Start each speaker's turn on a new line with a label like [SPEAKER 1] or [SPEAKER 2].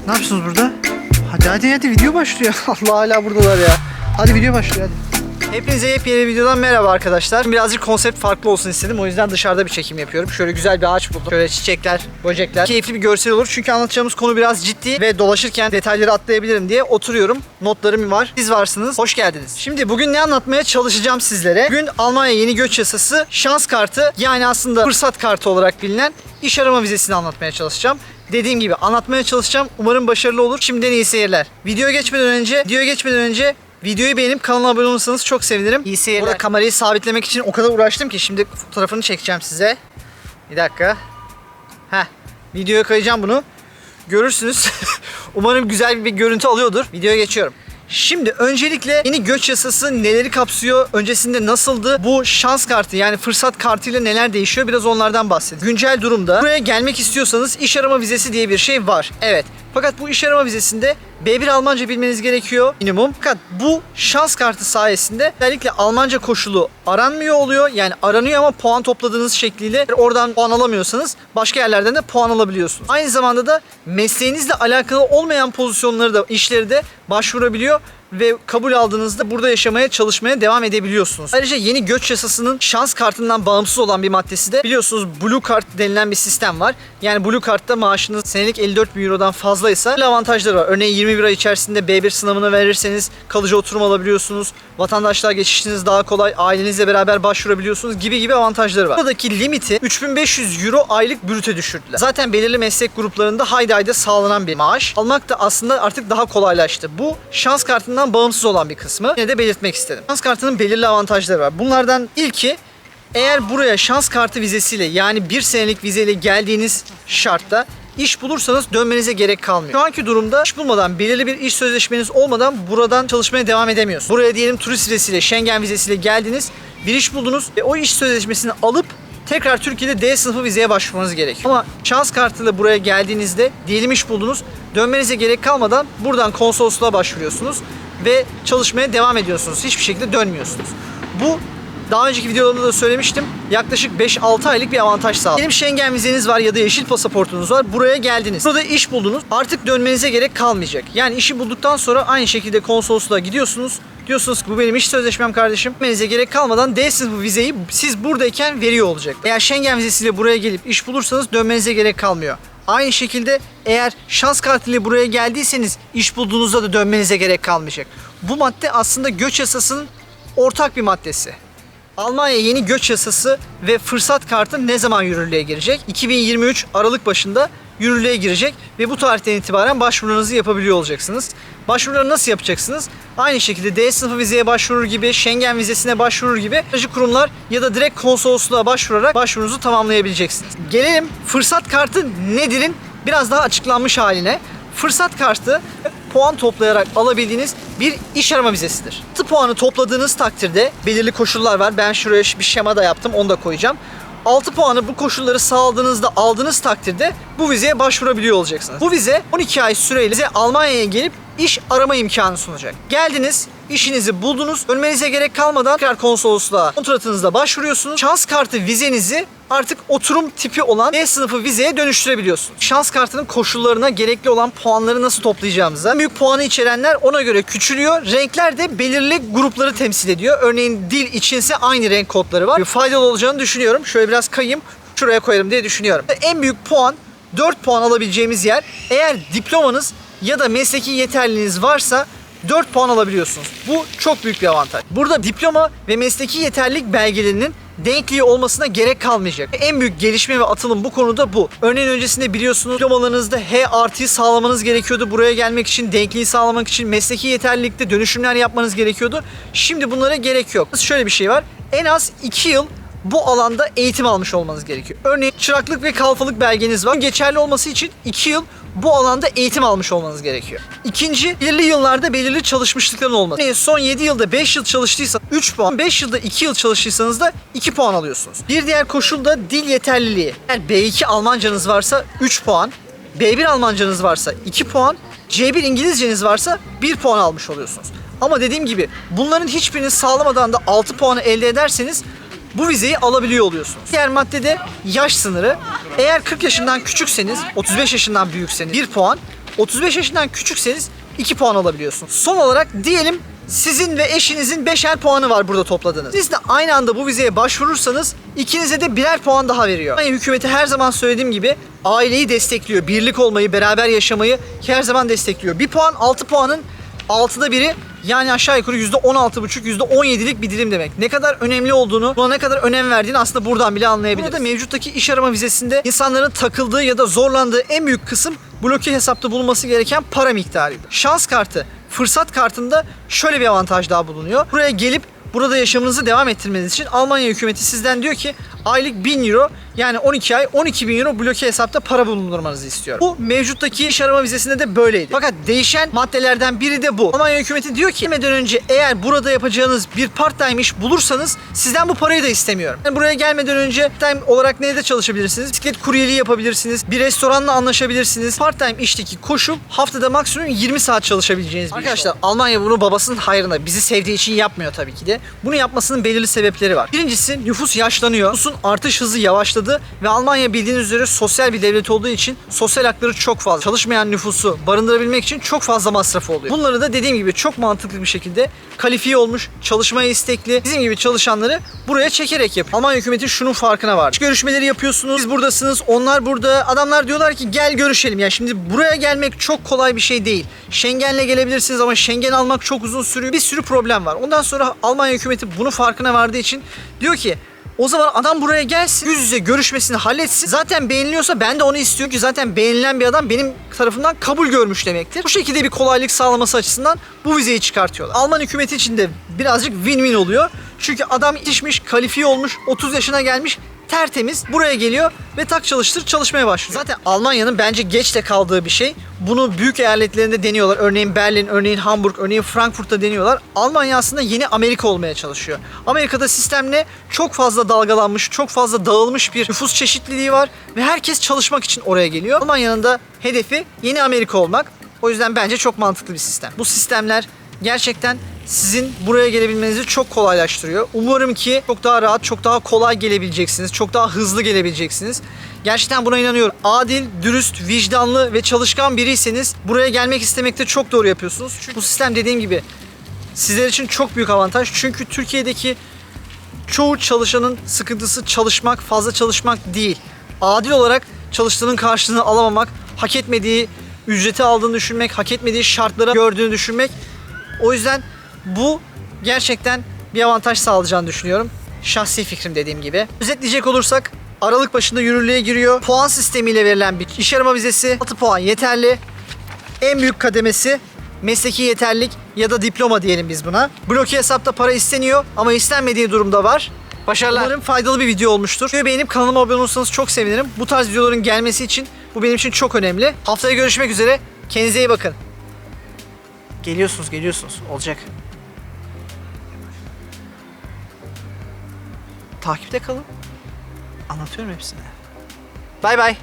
[SPEAKER 1] Ne yapıyorsunuz burada? Hadi video başlıyor. Allah, hala buradalar ya. Hadi video başlıyor hadi. Hepinize yepyeni videodan merhaba arkadaşlar. Birazcık konsept farklı olsun istedim. O yüzden dışarıda bir çekim yapıyorum. Şöyle güzel bir ağaç buldum. Şöyle çiçekler, böcekler. Keyifli bir görsel olur. Çünkü anlatacağımız konu biraz ciddi ve dolaşırken detayları atlayabilirim diye oturuyorum. Notlarım var. Siz varsınız. Hoş geldiniz. Şimdi bugün ne anlatmaya çalışacağım sizlere? Bugün Almanya yeni göç yasası, şans kartı, yani aslında fırsat kartı olarak bilinen iş arama vizesini anlatmaya çalışacağım. Dediğim gibi anlatmaya çalışacağım. Umarım başarılı olur. Şimdiden iyi seyirler. Videoya geçmeden önce videoyu beğenip kanala abone olursanız çok sevinirim. İyi seyirler. Burada kamerayı sabitlemek için o kadar uğraştım ki şimdi fotoğrafını çekeceğim size. Bir dakika. Videoya koyacağım bunu. Görürsünüz. Umarım güzel bir görüntü alıyordur. Videoya geçiyorum. Şimdi öncelikle yeni göç yasası neleri kapsıyor? Öncesinde nasıldı? Bu şans kartı, yani fırsat kartıyla neler değişiyor? Biraz onlardan bahsedeyim. Güncel durumda buraya gelmek istiyorsanız iş arama vizesi diye bir şey var. Evet. Fakat bu iş arama vizesinde B1 Almanca bilmeniz gerekiyor minimum. Fakat bu şans kartı sayesinde özellikle Almanca koşulu aranmıyor oluyor. Yani aranıyor ama puan topladığınız şekliyle oradan puan alamıyorsanız başka yerlerden de puan alabiliyorsunuz. Aynı zamanda da mesleğinizle alakalı olmayan pozisyonları da, işleri de başvurabiliyor ve kabul aldığınızda burada yaşamaya, çalışmaya devam edebiliyorsunuz. Ayrıca yeni göç yasasının şans kartından bağımsız olan bir maddesi de biliyorsunuz Blue Card denilen bir sistem var. Yani Blue Card'da maaşınız senelik 54 bin Euro'dan fazlaysa avantajları var. Örneğin 21 ay içerisinde B1 sınavını verirseniz kalıcı oturum alabiliyorsunuz. Vatandaşlığa geçişiniz daha kolay. Ailenizle beraber başvurabiliyorsunuz gibi avantajları var. Buradaki limiti 3500 Euro aylık brüte düşürdüler. Zaten belirli meslek gruplarında haydi sağlanan bir maaş. Almak da aslında artık daha kolaylaştı. Bu şans kartından bağımsız olan bir kısmı. Yine de belirtmek istedim. Şans kartının belirli avantajları var. Bunlardan ilki, eğer buraya şans kartı vizesiyle, yani bir senelik vizeyle geldiğiniz şartta iş bulursanız dönmenize gerek kalmıyor. Şu anki durumda iş bulmadan, belirli bir iş sözleşmeniz olmadan buradan çalışmaya devam edemiyorsunuz. Buraya diyelim turist vizesiyle, Schengen vizesiyle geldiniz, bir iş buldunuz ve o iş sözleşmesini alıp tekrar Türkiye'de D sınıfı vizeye başvurmanız gerekiyor. Ama şans kartıyla buraya geldiğinizde diyelim iş buldunuz, dönmenize gerek kalmadan buradan konsolosluğa başvuruyorsunuz ve çalışmaya devam ediyorsunuz. Hiçbir şekilde dönmüyorsunuz. Bu daha önceki videolarımda da söylemiştim. Yaklaşık 5-6 aylık bir avantaj sağlıyor. Benim Schengen vizeniz var ya da yeşil pasaportunuz var. Buraya geldiniz. Burada iş buldunuz. Artık dönmenize gerek kalmayacak. Yani işi bulduktan sonra aynı şekilde konsolosluğa gidiyorsunuz. Diyorsunuz ki bu benim iş sözleşmem kardeşim. Dönmenize gerek kalmadan D sınıfı vizeyi siz buradayken veriyor olacak. Eğer Schengen vizesiyle buraya gelip iş bulursanız dönmenize gerek kalmıyor. Aynı şekilde eğer şans kartıyla buraya geldiyseniz iş bulduğunuzda da dönmenize gerek kalmayacak. Bu madde aslında göç yasasının ortak bir maddesi. Almanya yeni göç yasası ve fırsat kartı ne zaman yürürlüğe girecek? 2023 Aralık başında yürürlüğe girecek ve bu tarihten itibaren başvurularınızı yapabiliyor olacaksınız. Başvuruları nasıl yapacaksınız? Aynı şekilde D sınıfı vizeye başvurur gibi, Schengen vizesine başvurur gibi aracı kurumlar ya da direkt konsolosluğa başvurarak başvurunuzu tamamlayabileceksiniz. Gelelim fırsat kartı nedir'in biraz daha açıklanmış haline. Fırsat kartı puan toplayarak alabildiğiniz bir iş arama vizesidir. 6 puanı topladığınız takdirde belirli koşullar var. Ben şuraya bir şema da yaptım, onu da koyacağım. 6 puanı, bu koşulları sağladığınızda, aldığınız takdirde bu vizeye başvurabiliyor olacaksınız. Bu vize 12 ay süreyle size Almanya'ya gelip iş arama imkanı sunacak. Geldiniz, işinizi buldunuz, dönmenize gerek kalmadan tekrar konsolosluğa kontratınızda başvuruyorsunuz. Şans kartı vizenizi artık oturum tipi olan D sınıfı vizeye dönüştürebiliyorsunuz. Şans kartının koşullarına gerekli olan puanları nasıl toplayacağımıza, büyük puanı içerenler ona göre küçülüyor. Renkler de belirli grupları temsil ediyor. Örneğin dil içinse aynı renk kodları var. Faydalı olacağını düşünüyorum. Şöyle biraz kayayım, şuraya koyarım diye düşünüyorum. En büyük puan, 4 puan alabileceğimiz yer, eğer diplomanız ya da mesleki yeterliliğiniz varsa 4 puan alabiliyorsunuz. Bu çok büyük bir avantaj. Burada diploma ve mesleki yeterlilik belgelerinin denkliği olmasına gerek kalmayacak. En büyük gelişme ve atılım bu konuda bu. Örneğin öncesinde biliyorsunuz diplomalarınızda H+'yı sağlamanız gerekiyordu. Buraya gelmek için, denkliği sağlamak için mesleki yeterlilikte dönüşümler yapmanız gerekiyordu. Şimdi bunlara gerek yok. Şöyle bir şey var. En az 2 yıl bu alanda eğitim almış olmanız gerekiyor. Örneğin çıraklık ve kalfalık belgeniz var. Geçerli olması için 2 yıl bu alanda eğitim almış olmanız gerekiyor. İkinci, belirli yıllarda belirli çalışmışlıkların olması. Örneğin son 7 yılda 5 yıl çalıştıysanız 3 puan, 5 yılda 2 yıl çalıştıysanız da 2 puan alıyorsunuz. Bir diğer koşul da dil yeterliliği. Eğer B2 Almancanız varsa 3 puan, B1 Almancanız varsa 2 puan, C1 İngilizceniz varsa 1 puan almış oluyorsunuz. Ama dediğim gibi bunların hiçbirini sağlamadan da 6 puanı elde ederseniz bu vizeyi alabiliyor oluyorsunuz. Diğer maddede yaş sınırı. Eğer 40 yaşından küçükseniz, 35 yaşından büyükseniz 1 puan, 35 yaşından küçükseniz 2 puan alabiliyorsunuz. Son olarak diyelim sizin ve eşinizin 5'er puanı var burada topladığınız. Siz de aynı anda bu vizeye başvurursanız ikinize de birer puan daha veriyor. Yani hükümeti her zaman söylediğim gibi aileyi destekliyor. Birlik olmayı, beraber yaşamayı her zaman destekliyor. 1 puan 6 puanın 6'da biri, yani aşağı yukarı %16,5, %17'lik bir dilim demek. Ne kadar önemli olduğunu, buna ne kadar önem verdiğini aslında buradan bile anlayabiliriz. Burada mevcuttaki iş arama vizesinde insanların takıldığı ya da zorlandığı en büyük kısım bloke hesapta bulunması gereken para miktarıydı. Şans kartı, fırsat kartında şöyle bir avantaj daha bulunuyor. Buraya gelip burada yaşamınızı devam ettirmeniz için Almanya hükümeti sizden diyor ki aylık 1000 euro, yani 12 ay 12.000 euro bloke hesapta para bulundurmanızı istiyor. Bu mevcuttaki iş arama vizesinde de böyleydi. Fakat değişen maddelerden biri de bu. Almanya hükümeti diyor ki gelmeden önce eğer burada yapacağınız bir part-time iş bulursanız sizden bu parayı da istemiyorum. Yani buraya gelmeden önce part-time olarak nerede çalışabilirsiniz? Bisiklet kuryeliği yapabilirsiniz. Bir restoranla anlaşabilirsiniz. Part-time işteki koşul haftada maksimum 20 saat çalışabileceğiniz bir Arkadaşlar iş. Almanya bunu babasının hayrına, bizi sevdiği için yapmıyor tabii ki de. Bunu yapmasının belirli sebepleri var. Birincisi nüfus yaşlanıyor. Nüfusun artış hızı yavaşladı ve Almanya bildiğiniz üzere sosyal bir devlet olduğu için sosyal hakları çok fazla. Çalışmayan nüfusu barındırabilmek için çok fazla masrafı oluyor. Bunları da dediğim gibi çok mantıklı bir şekilde kalifiye olmuş, çalışmaya istekli, bizim gibi çalışanları buraya çekerek yapıyor. Almanya hükümeti şunun farkına var. Görüşmeleri yapıyorsunuz, siz buradasınız, onlar burada. Adamlar diyorlar ki gel görüşelim. Yani şimdi buraya gelmek çok kolay bir şey değil. Schengen'le gelebilirsiniz ama Schengen almak çok uzun sürüyor. Bir sürü problem var. Ondan sonra Almanya hükümeti bunu farkına vardığı için diyor ki o zaman adam buraya gelsin, yüz yüze görüşmesini halletsin. Zaten beğeniliyorsa ben de onu istiyorum ki zaten beğenilen bir adam benim tarafından kabul görmüş demektir. Bu şekilde bir kolaylık sağlaması açısından bu vizeyi çıkartıyorlar. Alman hükümeti için de birazcık win-win oluyor. Çünkü adam yetişmiş, kalifiye olmuş, 30 yaşına gelmiş, tertemiz buraya geliyor ve tak çalıştır çalışmaya başlıyor. Zaten Almanya'nın bence geç de kaldığı bir şey. Bunu büyük eyaletlerinde deniyorlar. Örneğin Berlin, örneğin Hamburg, örneğin Frankfurt'ta deniyorlar. Almanya aslında yeni Amerika olmaya çalışıyor. Amerika'da sistemle çok fazla dalgalanmış, çok fazla dağılmış bir nüfus çeşitliliği var ve herkes çalışmak için oraya geliyor. Almanya'nın da hedefi yeni Amerika olmak. O yüzden bence çok mantıklı bir sistem. Bu sistemler gerçekten sizin buraya gelebilmenizi çok kolaylaştırıyor. Umarım ki çok daha rahat, çok daha kolay gelebileceksiniz. Çok daha hızlı gelebileceksiniz. Gerçekten buna inanıyorum. Adil, dürüst, vicdanlı ve çalışkan biriyseniz buraya gelmek istemekte çok doğru yapıyorsunuz. Çünkü bu sistem dediğim gibi sizler için çok büyük avantaj. Çünkü Türkiye'deki çoğu çalışanın sıkıntısı çalışmak, fazla çalışmak değil. Adil olarak çalıştığının karşılığını alamamak, hak etmediği ücreti aldığını düşünmek, hak etmediği şartları gördüğünü düşünmek. O yüzden bu gerçekten bir avantaj sağlayacağını düşünüyorum. Şahsi fikrim dediğim gibi. Özetleyecek olursak Aralık başında yürürlüğe giriyor. Puan sistemiyle verilen bir iş arama vizesi. 6 puan yeterli. En büyük kademesi mesleki yeterlilik ya da diploma diyelim biz buna. Bloke hesapta para isteniyor ama istenmediği durumda var. Başarılar. Umarım faydalı bir video olmuştur. Videoyu beğenip kanalıma abone olursanız çok sevinirim. Bu tarz videoların gelmesi için bu benim için çok önemli. Haftaya görüşmek üzere. Kendinize iyi bakın. Geliyorsunuz. Olacak. Takipte kalın. Anlatıyorum hepsini. Bay bay.